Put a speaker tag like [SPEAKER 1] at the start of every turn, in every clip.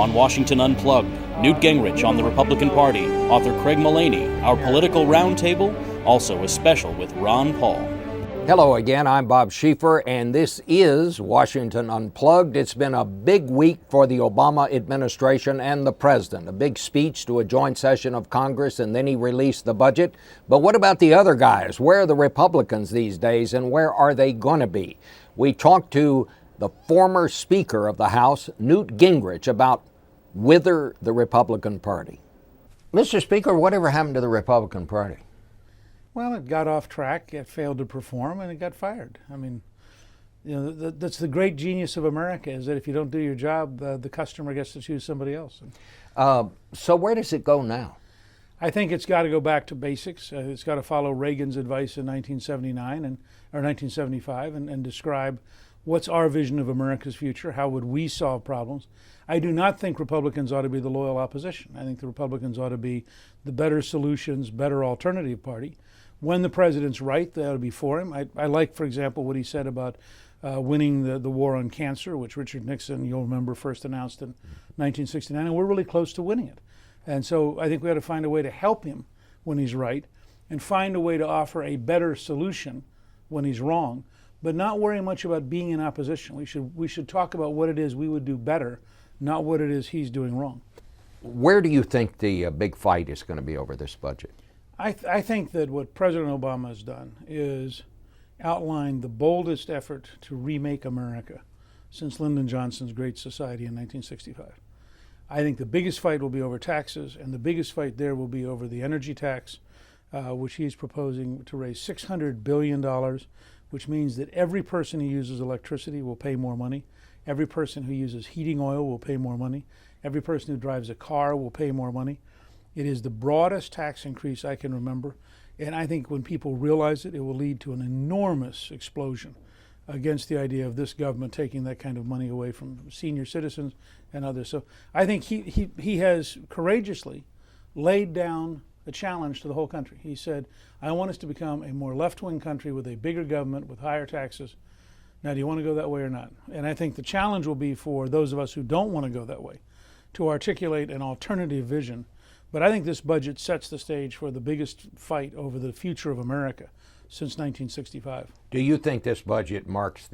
[SPEAKER 1] On Washington Unplugged, Newt Gingrich on the Republican Party, author Craig Mullaney, our political roundtable, also a special with Ron Paul.
[SPEAKER 2] Hello again, I'm Bob Schieffer, and this is Washington Unplugged. It's been a big week for the Obama administration and the president. A big speech to a joint session of Congress, and then he released the budget. But what about the other guys? Where are the Republicans these days, and where are they going to be? We talked to the former Speaker of the House, Newt Gingrich, about wither the Republican Party. Mr. Speaker, whatever happened to the Republican Party?
[SPEAKER 3] Well, it got off track, it failed to perform, and it got fired. I mean, you know, that's the great genius of America, is that if you don't do your job, the customer gets to choose somebody else.
[SPEAKER 2] So where does it go now?
[SPEAKER 3] I think it's got to go back to basics. It's got to follow Reagan's advice in 1979 or 1975 and describe what's our vision of America's future, how would we solve problems. I do not think Republicans ought to be the loyal opposition. I think the Republicans ought to be the better solutions, better alternative party. When the president's right, they ought to be for him. I like, for example, what he said about winning the war on cancer, which Richard Nixon, you'll remember, first announced in 1969, and we're really close to winning it. And so I think we ought to find a way to help him when he's right and find a way to offer a better solution when he's wrong, but not worry much about being in opposition. We should talk about what it is we would do better, not what it is he's doing wrong.
[SPEAKER 2] Where do you think the big fight is going to be over this budget?
[SPEAKER 3] I think that what President Obama has done is outlined the boldest effort to remake America since Lyndon Johnson's Great Society in 1965. I think the biggest fight will be over taxes, and the biggest fight there will be over the energy tax, which he's proposing to raise $600 billion, which means that every person who uses electricity will pay more money. Every person who uses heating oil will pay more money. Every person who drives a car will pay more money. It is the broadest tax increase I can remember, and I think when people realize it, it will lead to an enormous explosion against the idea of this government taking that kind of money away from senior citizens and others. So I think he has courageously laid down a challenge to the whole country. He said, I want us to become a more left-wing country with a bigger government, with higher taxes. Now, do you want to go that way or not? And I think the challenge will be for those of us who don't want to go that way to articulate an alternative vision. But I think this budget sets the stage for the biggest fight over the future of America since 1965.
[SPEAKER 2] Do you think this budget marks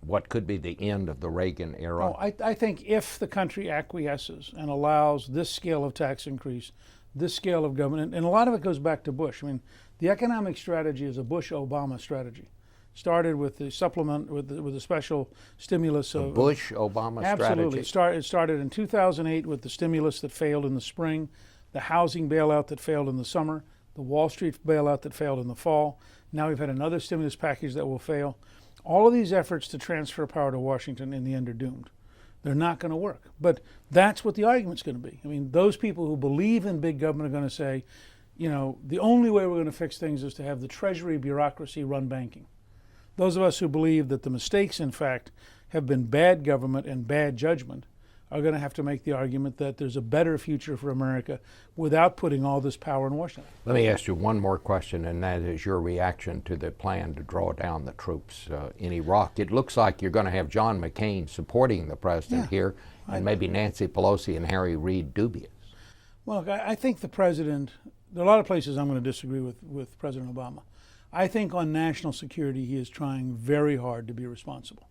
[SPEAKER 2] what could be the end of the Reagan era?
[SPEAKER 3] Oh, I think if the country acquiesces and allows this scale of tax increase, this scale of government, and a lot of it goes back to Bush. I mean, the economic strategy is a Bush-Obama strategy. Started with the supplement, with the special stimulus of
[SPEAKER 2] Bush-Obama
[SPEAKER 3] absolutely.
[SPEAKER 2] strategy?
[SPEAKER 3] It started in 2008 with the stimulus that failed in the spring, the housing bailout that failed in the summer, the Wall Street bailout that failed in the fall. Now we've had another stimulus package that will fail. All of these efforts to transfer power to Washington in the end are doomed. They're not going to work. But that's what the argument's going to be. I mean, those people who believe in big government are going to say, you know, the only way we're going to fix things is to have the Treasury bureaucracy run banking. Those of us who believe that the mistakes, in fact, have been bad government and bad judgment are going to have to make the argument that there's a better future for America without putting all this power in Washington.
[SPEAKER 2] Let me ask you one more question, and that is your reaction to the plan to draw down the troops in Iraq. It looks like you're going to have John McCain supporting the president here, and maybe Nancy Pelosi and Harry Reid dubious.
[SPEAKER 3] Well, I think the president, there are a lot of places I'm going to disagree with President Obama. I think on national security, he is trying very hard to be responsible.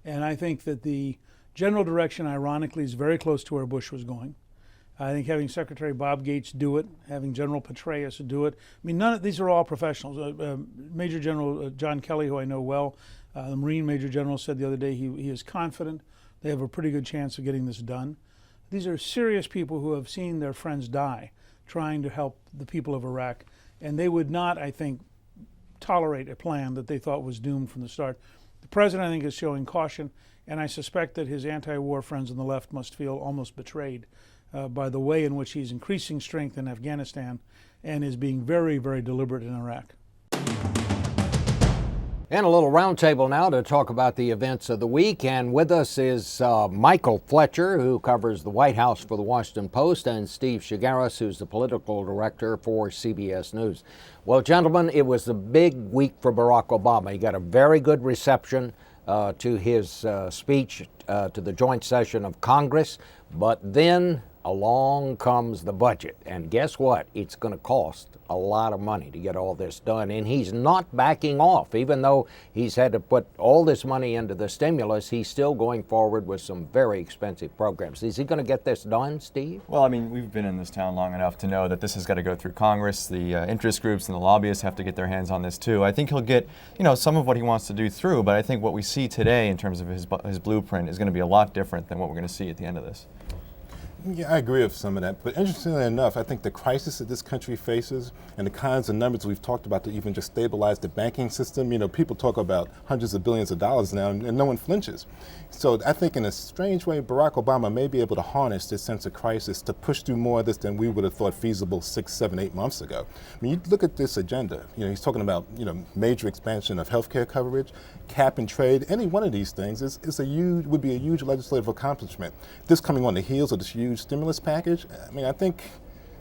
[SPEAKER 3] And I think that the general direction, ironically, is very close to where Bush was going. I think having Secretary Bob Gates do it, having General Petraeus do it. I mean, these are all professionals. Major General John Kelly, who I know well, the Marine Major General, said the other day he is confident they have a pretty good chance of getting this done. These are serious people who have seen their friends die trying to help the people of Iraq. And they would not, I think, tolerate a plan that they thought was doomed from the start. The president, I think, is showing caution, and I suspect that his anti-war friends on the left must feel almost betrayed by the way in which he's increasing strength in Afghanistan and is being very, very deliberate in Iraq.
[SPEAKER 2] And a little roundtable now to talk about the events of the week. And with us is Michael Fletcher, who covers the White House for the Washington Post, and Steve Shigaris, who's the political director for CBS News. Well, gentlemen, it was a big week for Barack Obama. He got a very good reception to his speech to the joint session of Congress. But then along comes the budget. And guess what? It's going to cost a lot of money to get all this done. And he's not backing off. Even though he's had to put all this money into the stimulus, he's still going forward with some very expensive programs. Is he going to get this done, Steve?
[SPEAKER 4] Well, I mean, we've been in this town long enough to know that this has got to go through Congress. The interest groups and the lobbyists have to get their hands on this too. I think he'll get, some of what he wants to do through, but I think what we see today in terms of his blueprint is going to be a lot different than what we're going to see at the end of this.
[SPEAKER 5] Yeah, I agree with some of that. But interestingly enough, I think the crisis that this country faces and the kinds of numbers we've talked about to even just stabilize the banking system, people talk about hundreds of billions of dollars now and no one flinches. So I think in a strange way, Barack Obama may be able to harness this sense of crisis to push through more of this than we would have thought feasible 6, 7, 8 months ago. I mean, you look at this agenda, he's talking about, major expansion of healthcare coverage, cap and trade. Any one of these things would be a huge legislative accomplishment. This coming on the heels of this huge stimulus package, I mean, I think,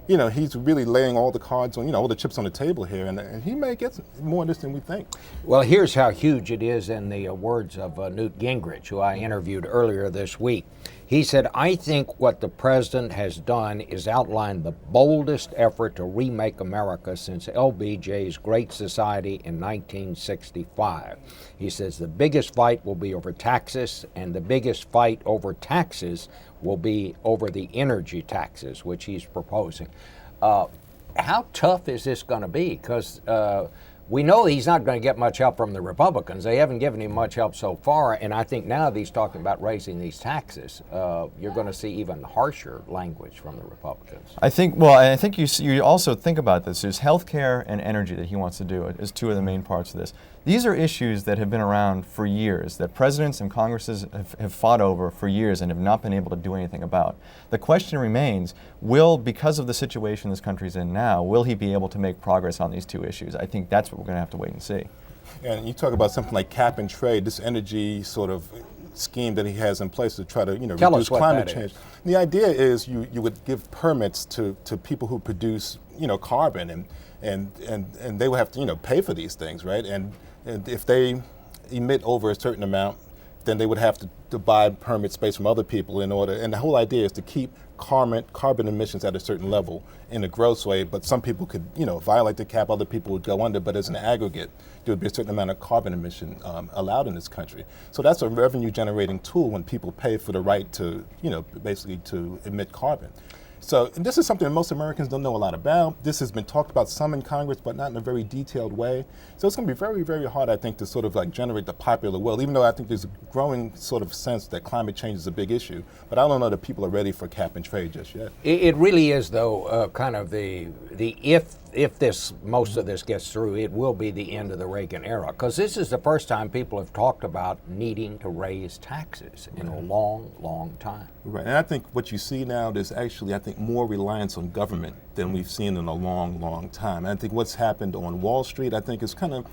[SPEAKER 5] he's really laying all the cards on, all the chips on the table here, and he may get more of this than we think.
[SPEAKER 2] Well, here's how huge it is in the words of Newt Gingrich, who I interviewed earlier this week. He said, "I think what the president has done is outline the boldest effort to remake America since LBJ's Great Society in 1965. He says the biggest fight will be over taxes, and the biggest fight over taxes will be over the energy taxes, which he's proposing." How tough is this going to be? Because we know he's not going to get much help from the Republicans. They haven't given him much help so far, and I think now that he's talking about raising these taxes, you're going to see even harsher language from the Republicans.
[SPEAKER 4] I think you also think about this. There's healthcare and energy that he wants to do as two of the main parts of this. These are issues that have been around for years, that presidents and Congresses have fought over for years and have not been able to do anything about. The question remains, because of the situation this country's in now, will he be able to make progress on these two issues? I think that's what we're going to have to wait and see.
[SPEAKER 5] And you talk about something like cap and trade, this energy sort of scheme that he has in place to try to reduce climate change. The idea is you would give permits to people who produce carbon and they would have to pay for these things, right? And if they emit over a certain amount, then they would have to buy permit space from other people in order. And the whole idea is to keep carbon emissions at a certain level in a gross way. But some people could, violate the cap. Other people would go under. But as an aggregate, there would be a certain amount of carbon emission allowed in this country. So that's a revenue-generating tool when people pay for the right to, basically to emit carbon. So this is something that most Americans don't know a lot about. This has been talked about some in Congress, but not in a very detailed way. So it's going to be very, very hard, I think, to sort of like generate the popular will, even though I think there's a growing sort of sense that climate change is a big issue. But I don't know that people are ready for cap and trade just yet.
[SPEAKER 2] It really is, though, kind of the if most of this gets through, it will be the end of the Reagan era, because this is the first time people have talked about needing to raise taxes in a long, long time.
[SPEAKER 5] Right, and I think what you see now, there's actually, I think, more reliance on government than we've seen in a long, long time. And I think what's happened on Wall Street, I think, is kind of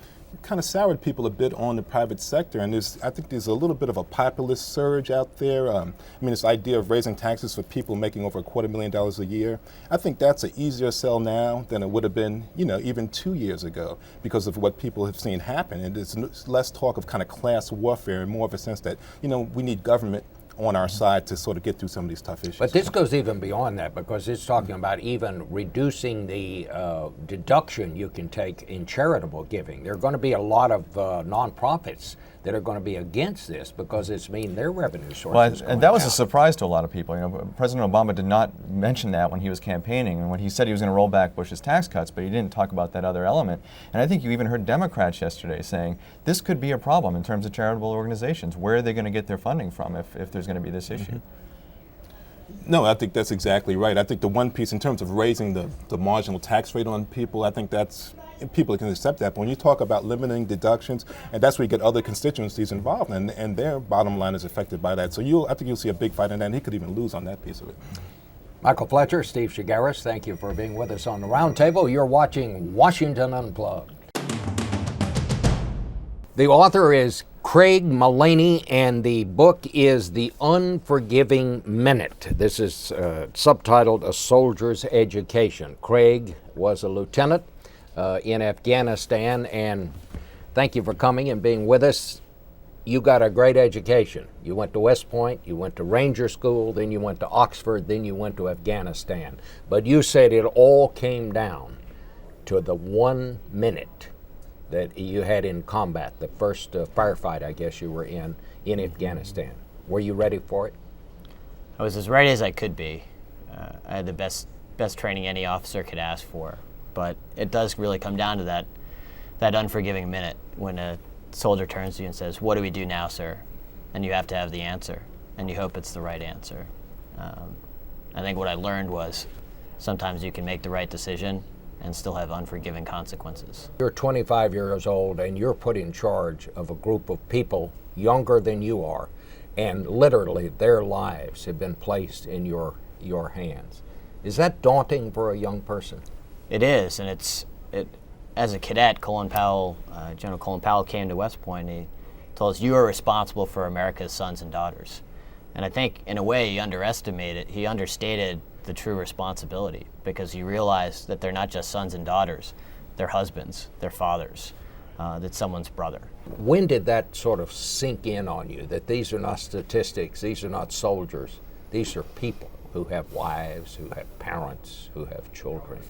[SPEAKER 5] soured people a bit on the private sector, and I think there's a little bit of a populist surge out there. This idea of raising taxes for people making over $250,000 a year, I think that's an easier sell now than it would have been, even 2 years ago, because of what people have seen happen. And there's less talk of kind of class warfare and more of a sense that, we need government on our side to sort of get through some of these tough issues.
[SPEAKER 2] But this goes even beyond that, because it's talking about even reducing the deduction you can take in charitable giving. There are going to be a lot of nonprofits that are going to be against this because it's mean their revenue sources.
[SPEAKER 4] Well, and that was a surprise to a lot of people. President Obama did not mention that when he was campaigning, and when he said he was going to roll back Bush's tax cuts, but he didn't talk about that other element. And I think you even heard Democrats yesterday saying this could be a problem in terms of charitable organizations. Where are they going to get their funding from if there's going to be this issue?
[SPEAKER 5] No, I think that's exactly right. I think the one piece in terms of raising the marginal tax rate on people, I think people can accept that. But when you talk about limiting deductions, and that's where you get other constituencies involved, and their bottom line is affected by that. So I think you'll see a big fight in that, and he could even lose on that piece of it.
[SPEAKER 2] Michael Fletcher, Steve Shigaris, thank you for being with us on the Roundtable. You're watching Washington Unplugged. The author is Craig Mullaney, and the book is The Unforgiving Minute. This is subtitled A Soldier's Education. Craig was a lieutenant in Afghanistan, and thank you for coming and being with us. you got a great education. You went to West Point, you went to Ranger School, then you went to Oxford, then you went to Afghanistan. But you said it all came down to the 1 minute that you had in combat, the first firefight, I guess you were in Afghanistan. Were you ready for it?
[SPEAKER 6] I was as ready as I could be. I had the best training any officer could ask for. But it does really come down to that unforgiving minute when a soldier turns to you and says, "What do we do now, sir?" And you have to have the answer, and you hope it's the right answer. I think what I learned was sometimes you can make the right decision and still have unforgiving consequences.
[SPEAKER 2] You're 25 years old and you're put in charge of a group of people younger than you are, and literally their lives have been placed in your hands. Is that daunting for a young person?
[SPEAKER 6] It is, and as a cadet, General Colin Powell came to West Point. He told us, "You are responsible for America's sons and daughters." And I think, in a way, he understated the true responsibility, because you realize that they're not just sons and daughters, they're husbands, they're fathers, that's someone's brother.
[SPEAKER 2] When did that sort of sink in on you, that these are not statistics, these are not soldiers, these are people who have wives, who have parents, who have children?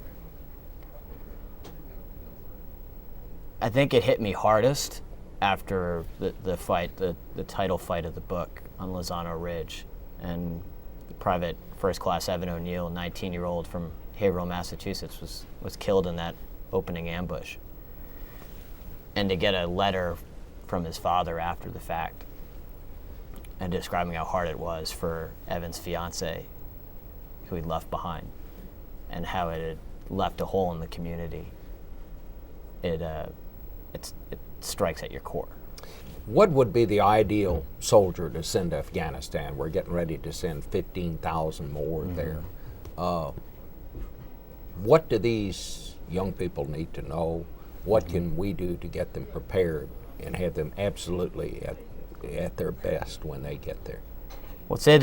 [SPEAKER 6] I think it hit me hardest after the fight, the title fight of the book on Lozano Ridge, and Private First Class Evan O'Neill, 19-year-old from Haverhill, Massachusetts, was killed in that opening ambush. And to get a letter from his father after the fact and describing how hard it was for Evan's fiance, who he'd left behind, and how it had left a hole in the community, it strikes at your core.
[SPEAKER 2] What would be the ideal soldier to send to Afghanistan? We're getting ready to send 15,000 more there. What do these young people need to know? What can we do to get them prepared and have them absolutely at their best when they get there?
[SPEAKER 6] Well, I'd say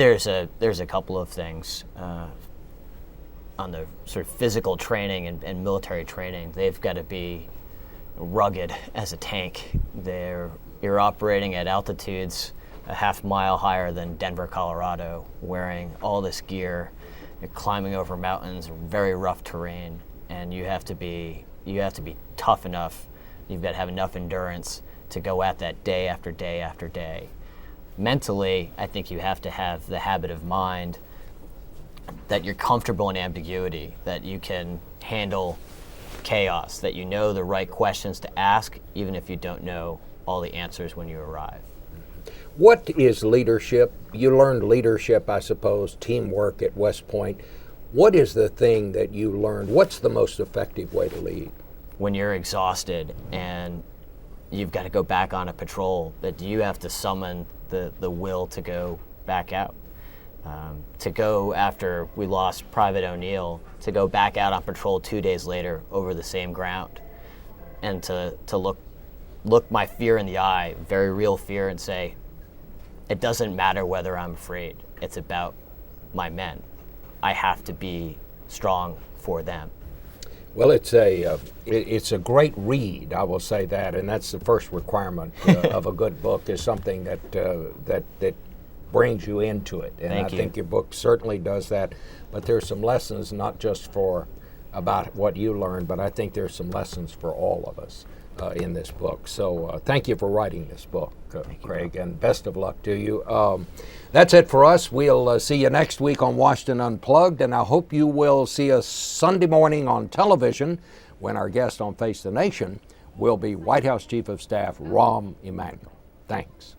[SPEAKER 6] there's a couple of things. On the sort of physical training and military training, they've got to be rugged as a tank. You're operating at altitudes a half mile higher than Denver, Colorado, wearing all this gear. You're climbing over mountains, very rough terrain, and you have to be tough enough. You've got to have enough endurance to go at that day after day after day. Mentally, I think you have to have the habit of mind that you're comfortable in ambiguity, that you can handle chaos, that you know the right questions to ask, even if you don't know all the answers when you arrive.
[SPEAKER 2] What is leadership? You learned leadership, I suppose, teamwork at West Point. What is the thing that you learned? What's the most effective way to lead?
[SPEAKER 6] When you're exhausted and you've got to go back on a patrol, that you have to summon the will to go back out. To go after we lost Private O'Neill, to go back out on patrol 2 days later over the same ground, and to look my fear in the eye, very real fear, and say, it doesn't matter whether I'm afraid. It's about my men. I have to be strong for them.
[SPEAKER 2] Well, it's a great read, I will say that, and that's the first requirement of a good book, is something that brings you into it. And I think your book certainly does that. But there's some lessons, not just about what you learned, but I think there's some lessons for all of us in this book. So thank you for writing this book, Craig, and best of luck to you. That's it for us. We'll see you next week on Washington Unplugged, and I hope you will see us Sunday morning on television when our guest on Face the Nation will be White House Chief of Staff Rahm Emanuel. Thanks.